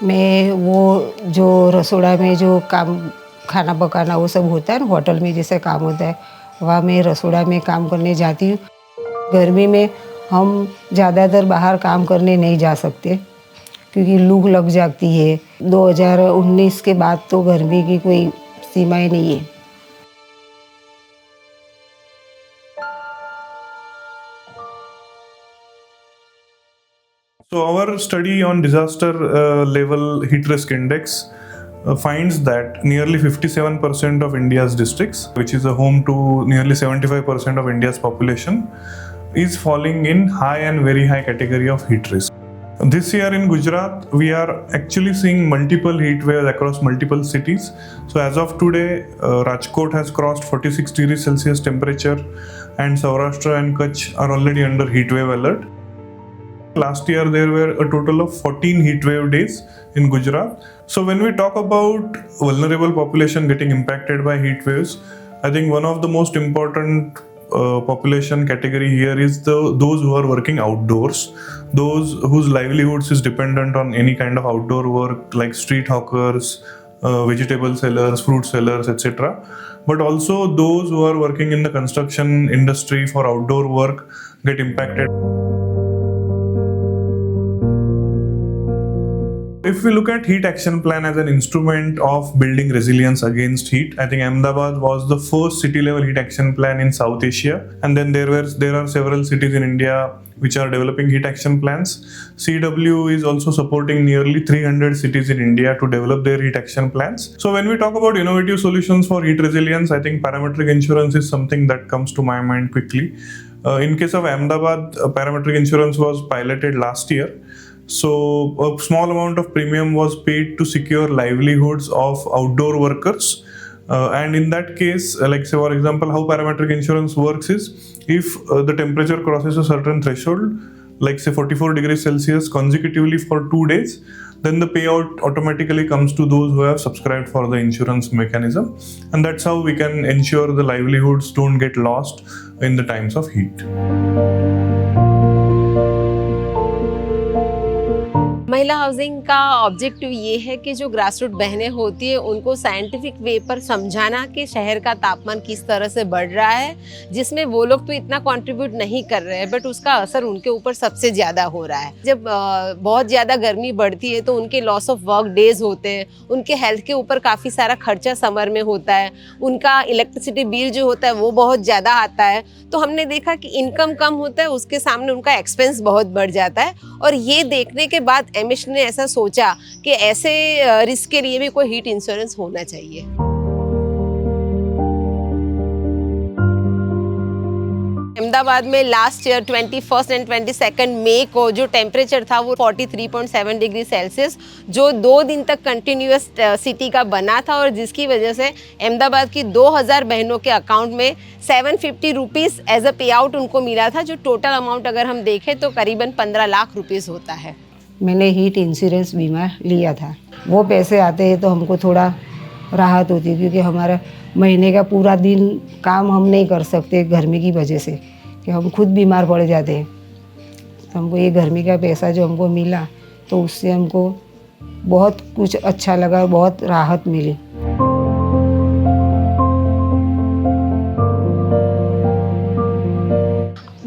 मैं वो जो रसोड़ा में जो काम खाना पकाना वो सब होता है ना, होटल में जैसे काम होता है, वहाँ मैं रसोड़ा में काम करने जाती हूँ। गर्मी में हम ज़्यादातर बाहर काम करने नहीं जा सकते क्योंकि लू लग जाती है। 2019 के बाद तो गर्मी की कोई सीमाएं नहीं है। So our study on disaster level heat risk index finds that nearly 57% of India's districts, which is a home to nearly 75% of India's population, is falling in high and very high category of heat risk. This year in Gujarat, we are actually seeing multiple heat waves across multiple cities. So as of today, Rajkot has crossed 46 degrees Celsius temperature, and Saurashtra and Kutch are already under heat wave alert. Last year there were a total of 14 heat wave days in Gujarat. So when we talk about vulnerable population getting impacted by heat waves, I think one of the most important population category here is those who are working outdoors, those whose livelihoods is dependent on any kind of outdoor work like street hawkers, vegetable sellers, fruit sellers, etc. But also those who are working in the construction industry for outdoor work get impacted. If we look at heat action plan as an instrument of building resilience against heat, I think Ahmedabad was the first city level heat action plan in South Asia, and then there are several cities in India which are developing heat action plans. CW is also supporting nearly 300 cities in India to develop their heat action plans. So when we talk about innovative solutions for heat resilience, I think parametric insurance is something that comes to my mind quickly. In case of Ahmedabad, parametric insurance was piloted last year. So a small amount of premium was paid to secure livelihoods of outdoor workers. And in that case, like say for example, how parametric insurance works is if the temperature crosses a certain threshold, like say 44 degrees Celsius consecutively for 2 days, then the payout automatically comes to those who have subscribed for the insurance mechanism. And that's how we can ensure the livelihoods don't get lost in the times of heat. महिला housing का objective ये है कि जो grass root बहनें होती है उनको साइंटिफिक वे पर समझाना कि शहर का तापमान किस तरह से बढ़ रहा है, जिसमें वो लोग तो इतना कंट्रीब्यूट नहीं कर रहे हैं बट उसका असर उनके ऊपर सबसे ज़्यादा हो रहा है। जब बहुत ज़्यादा गर्मी बढ़ती है तो उनके लॉस ऑफ वर्क डेज होते हैं, उनके हेल्थ के ऊपर काफ़ी सारा खर्चा समर में होता है, उनका इलेक्ट्रिसिटी बिल जो होता है वो बहुत ज़्यादा आता है। तो हमने देखा कि इनकम कम होता है, उसके सामने उनका एक्सपेंस बहुत बढ़ जाता है। और ये देखने के बाद एमिश ने ऐसा सोचा कि ऐसे रिस्क के लिए भी कोई हीट इंश्योरेंस होना चाहिए। अहमदाबाद में लास्ट ईयर 21 एंड 22 मई को जो टेम्परेचर था वो 43.7 डिग्री सेल्सियस जो 2 दिन तक कंटिन्यूअस सिटी का बना था, और जिसकी वजह से अहमदाबाद की 2000 बहनों के अकाउंट में 750 रुपीज़ एज अ पे आउट उनको मिला था, जो टोटल अमाउंट अगर हम देखें तो करीबन 15 लाख रुपीज़ होता है। मैंने हीट इंश्योरेंस बीमा लिया था। वो पैसे आते हैं तो हमको थोड़ा राहत होती है क्योंकि हमारा महीने का पूरा दिन काम हम नहीं कर सकते गर्मी की वजह से, कि हम खुद बीमार पड़ जाते हैं। तो हमको ये गर्मी का पैसा जो हमको मिला तो उससे हमको बहुत कुछ अच्छा लगा, बहुत राहत मिली।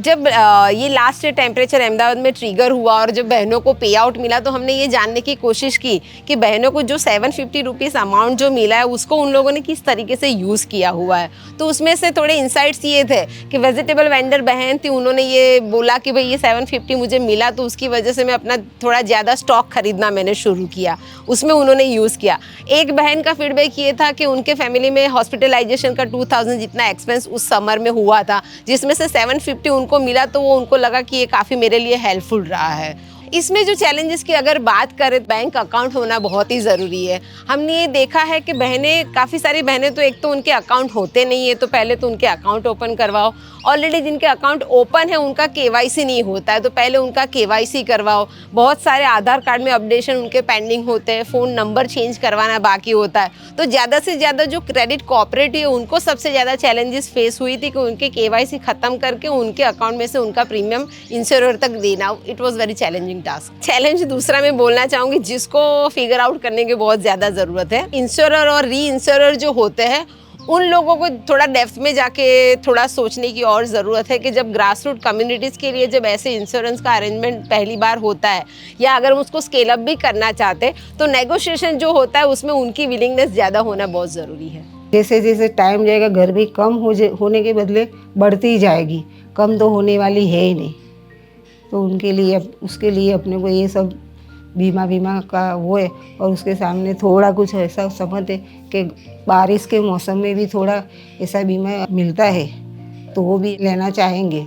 जब ये लास्ट टेम्परेचर अहमदाबाद में ट्रिगर हुआ और जब बहनों को पे आउट मिला तो हमने ये जानने की कोशिश की कि बहनों को जो 750 रुपीज़ अमाउंट जो मिला है उसको उन लोगों ने किस तरीके से यूज़ किया हुआ है। तो उसमें से थोड़े इंसाइट्स ये थे कि वेजिटेबल वेंडर बहन थी, उन्होंने ये बोला कि भाई ये 750 मुझे मिला तो उसकी वजह से मैं अपना थोड़ा ज़्यादा स्टॉक खरीदना मैंने शुरू किया, उसमें उन्होंने यूज़ किया। एक बहन का फीडबैक ये था कि उनके फैमिली में हॉस्पिटलाइजेशन का 2000 जितना एक्सपेंस उस समर में हुआ था, जिसमें से 750 उनको मिला तो वो उनको लगा कि ये काफ़ी मेरे लिए हेल्पफुल रहा है। इसमें जो चैलेंजेस की अगर बात करें, बैंक अकाउंट होना बहुत ही ज़रूरी है। हमने ये देखा है कि बहनें, काफ़ी सारी बहनें तो एक तो उनके अकाउंट होते नहीं है, तो पहले तो उनके अकाउंट ओपन करवाओ। ऑलरेडी जिनके अकाउंट ओपन है उनका केवाईसी नहीं होता है तो पहले उनका केवाईसी करवाओ। बहुत सारे आधार कार्ड में अपडेशन उनके पेंडिंग होते हैं, फ़ोन नंबर चेंज करवाना बाकी होता है। तो ज़्यादा से ज़्यादा जो क्रेडिट कोऑपरेटिव है उनको सबसे ज़्यादा चैलेंजेस फेस हुई थी कि उनके केवाईसी ख़त्म करके उनके अकाउंट में से उनका प्रीमियम इंश्योरर तक देना। It was very challenging challenging task. Challenge दूसरा मैं बोलना चाहूँगी जिसको फिगर आउट करने की बहुत ज़्यादा ज़रूरत है। इंश्योरर और री इंश्योरर जो होते हैं उन लोगों को थोड़ा डेप्थ में जाके थोड़ा सोचने की और ज़रूरत है कि जब ग्रास रूट कम्युनिटीज़ के लिए जब ऐसे इंश्योरेंस का अरेंजमेंट पहली बार होता है या अगर उसको स्केल अप भी करना चाहते हैं तो नेगोशिएशन जो होता है उसमें उनकी विलिंगनेस ज़्यादा होना बहुत ज़रूरी है। जैसे जैसे टाइम जाएगा गर्मी कम होने के बदले बढ़ती ही जाएगी, कम तो होने वाली है ही नहीं। तो उनके लिए उसके लिए अपने को ये सब बीमा का वो है। और उसके सामने थोड़ा कुछ ऐसा समझ है कि बारिश के मौसम में भी थोड़ा ऐसा बीमा मिलता है तो वो भी लेना चाहेंगे।